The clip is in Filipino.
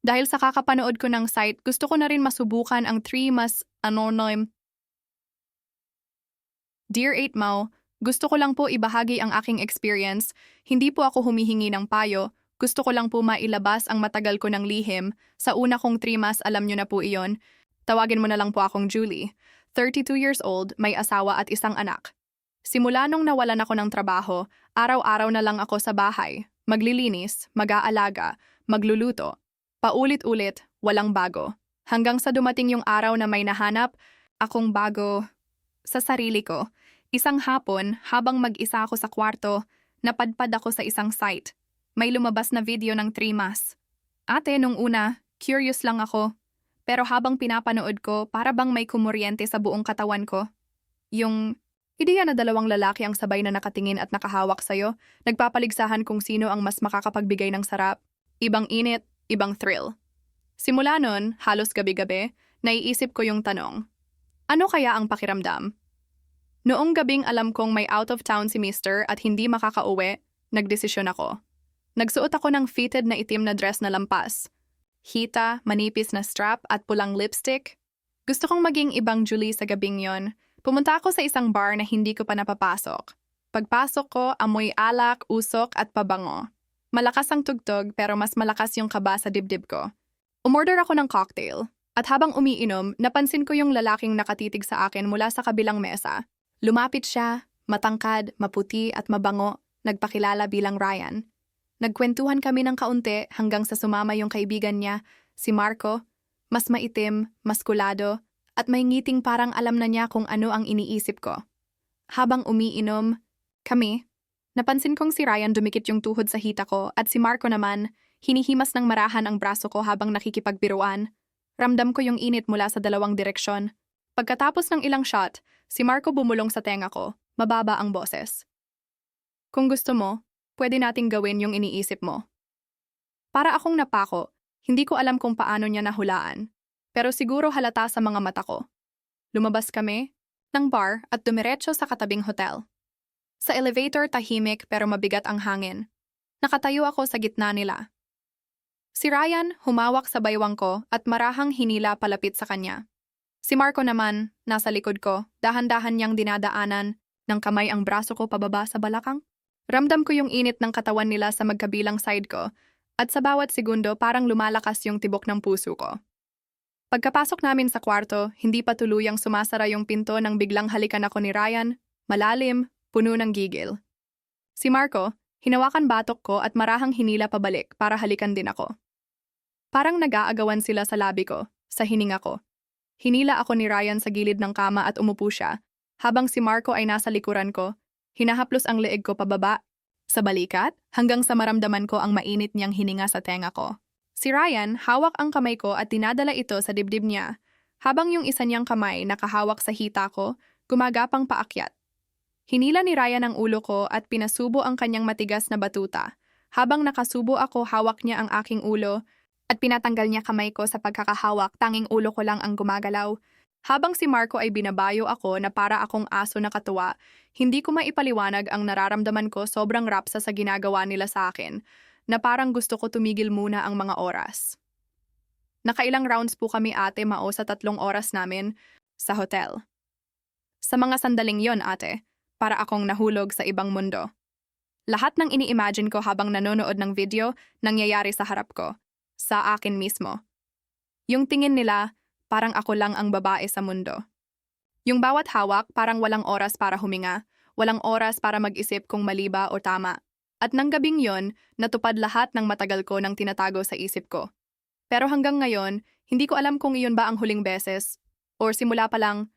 Dahil sa kakapanood ko ng site, gusto ko na rin masubukan ang 3 mas anonym. Dear 8 Mao, gusto ko lang po ibahagi ang aking experience. Hindi po ako humihingi ng payo. Gusto ko lang po mailabas ang matagal ko ng lihim. Sa una kong 3 mas, alam nyo na po iyon. Tawagin mo na lang po akong Julie. 32 years old, may asawa at isang anak. Simula nung nawalan ako ng trabaho, araw-araw na lang ako sa bahay. Maglilinis, mag-aalaga, magluluto. Paulit-ulit, walang bago. Hanggang sa dumating yung araw na may nahanap, akong bago sa sarili ko. Isang hapon, habang mag-isa ako sa kwarto, napadpad ako sa isang site. May lumabas na video ng 3 mas. Ate, nung una, curious lang ako. Pero habang pinapanood ko, para bang may kumuryente sa buong katawan ko. Yung ideya na dalawang lalaki ang sabay na nakatingin at nakahawak sa'yo, nagpapaligsahan kung sino ang mas makakapagbigay ng sarap. Ibang init, ibang thrill. Simula nun, halos gabi-gabi, naiisip ko yung tanong. Ano kaya ang pakiramdam? Noong gabing alam kong may out of town si Mister at hindi makakauwi, nagdesisyon ako. Nagsuot ako ng fitted na itim na dress na lampas. Hita, manipis na strap at pulang lipstick. Gusto kong maging ibang Julie sa gabing yon. Pumunta ako sa isang bar na hindi ko pa napapasok. Pagpasok ko, amoy alak, usok at pabango. Malakas ang tugtog pero mas malakas yung kaba sa dibdib ko. Umorder ako ng cocktail. At habang umiinom, napansin ko yung lalaking nakatitig sa akin mula sa kabilang mesa. Lumapit siya, matangkad, maputi at mabango, nagpakilala bilang Ryan. Nagkwentuhan kami ng kaunti hanggang sa sumama yung kaibigan niya, si Marco, mas maitim, maskulado, at may ngiting parang alam na niya kung ano ang iniisip ko. Habang umiinom, napansin kong si Ryan dumikit yung tuhod sa hita ko at si Marco naman, hinihimas ng marahan ang braso ko habang nakikipagbiruan. Ramdam ko yung init mula sa dalawang direksyon. Pagkatapos ng ilang shot, si Marco bumulong sa tenga ko, mababa ang boses. Kung gusto mo, pwede nating gawin yung iniisip mo. Para akong napako, hindi ko alam kung paano niya nahulaan, pero siguro halata sa mga mata ko. Lumabas kami ng bar at dumiretso sa katabing hotel. Sa elevator tahimik pero mabigat ang hangin. Nakatayo ako sa gitna nila. Si Ryan humawak sa baywang ko at marahang hinila palapit sa kanya. Si Marco naman, nasa likod ko, dahan-dahan niyang dinadaanan ng kamay ang braso ko pababa sa balakang. Ramdam ko yung init ng katawan nila sa magkabilang side ko at sa bawat segundo parang lumalakas yung tibok ng puso ko. Pagkapasok namin sa kwarto, hindi pa tuluyang sumasara yung pinto nang biglang halikan ako ni Ryan, malalim, puno ng gigil. Si Marco, hinawakan batok ko at marahang hinila pabalik para halikan din ako. Parang nag-aagawan sila sa labi ko, sa hininga ko. Hinila ako ni Ryan sa gilid ng kama at umupo siya, habang si Marco ay nasa likuran ko, hinahaplos ang leeg ko pababa, sa balikat, hanggang sa maramdaman ko ang mainit niyang hininga sa tenga ko. Si Ryan, hawak ang kamay ko at dinadala ito sa dibdib niya, habang yung isa niyang kamay nakahawak sa hita ko, gumagapang paakyat. Hinila ni Ryan ang ulo ko at pinasubo ang kanyang matigas na batuta. Habang nakasubo ako, hawak niya ang aking ulo at pinatanggal niya kamay ko sa pagkakahawak, tanging ulo ko lang ang gumagalaw. Habang si Marco ay binabayo ako na para akong aso na katuwa, hindi ko maipaliwanag ang nararamdaman ko, sobrang rapsa sa ginagawa nila sa akin, na parang gusto ko tumigil muna ang mga oras. Nakailang rounds po kami ate Mao sa 3 oras namin sa hotel. Sa mga sandaling yon ate, para akong nahulog sa ibang mundo. Lahat ng ini-imagine ko habang nanonood ng video, nangyayari sa harap ko, sa akin mismo. Yung tingin nila, parang ako lang ang babae sa mundo. Yung bawat hawak, parang walang oras para huminga, walang oras para mag-isip kung mali ba o tama. At nang gabing yon, natupad lahat ng matagal ko nang tinatago sa isip ko. Pero hanggang ngayon, hindi ko alam kung iyon ba ang huling beses, or simula pa lang,